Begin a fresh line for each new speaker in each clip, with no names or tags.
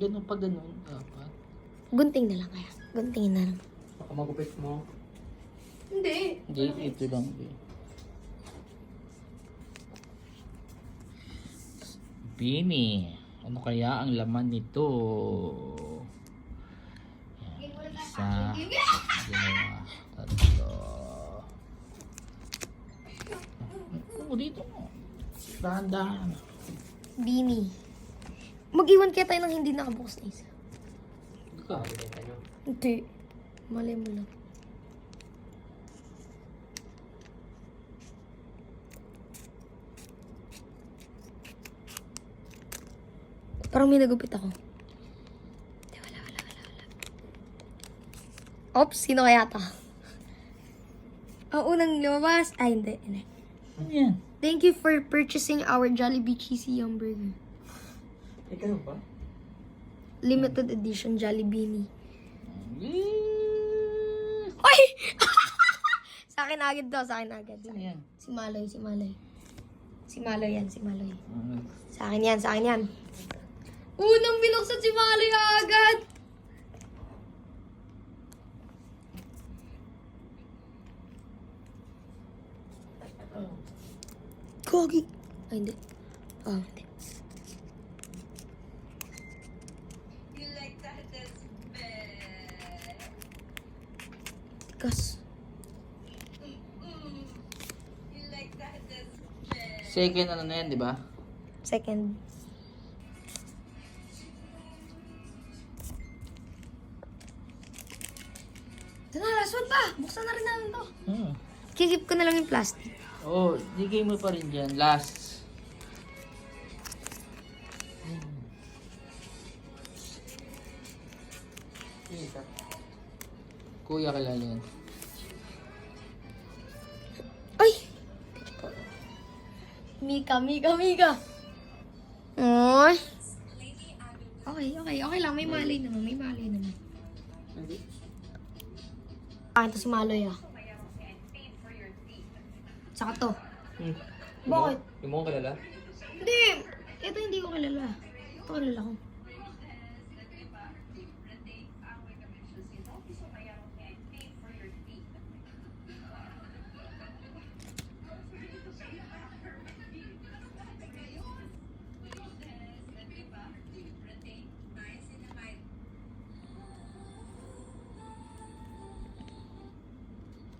Ganun pa ganun. Dapat.
Gunting na lang kaya. Guntingin na lang.
Baka magupit mo.
Hindi.
Hindi, ito lang. Bini. Ano kaya ang laman nito? Yan, isa, dalawa, tatlo. Oo, dito mo. Dahan-dahan.
Bini. Mag-iwan kaya tayo ng hindi nakabukas na isa.
Ikaw.
Hindi. Malay mo lang. Parang may nagupit ako. Hindi, wala. Oops, sino kaya to? Ang unang lumabas. Ay, hindi.
Ano yan?
Thank you for purchasing our Jollibee Cheesy Hamburger.
Ikaw ba?
Limited edition Jollibee.
Eh,
Oy! Sa akin agad to, sa akin agad.
Ano yan?
Si Maloy. Si Maloy yan.
Ano?
Sa akin yan. Unang binuksan si Maloy agad! Gogi! Ay, hindi. Hindi. Tikas.
Second ano na yan, di ba?
Second. Ito na, last one pa. Buksan na rin namin to. Kikip ko na lang yung plastic.
Oo, digay mo pa rin dyan. Last. Kuya kilala yan.
Ay! Mika. Oy. Okay lang. May malay naman. Ito si Maloy Saka to. Bakit?
Yung mo kilala?
Hindi. Ito hindi ko kilala. Ito kilala ko.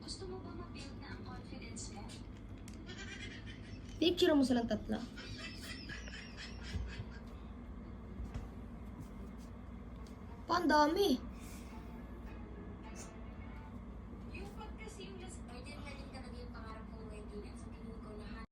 Gusto mo ba ma-build na ang confidence mo?
Picture mo silang tatlo. Pa, ang dami.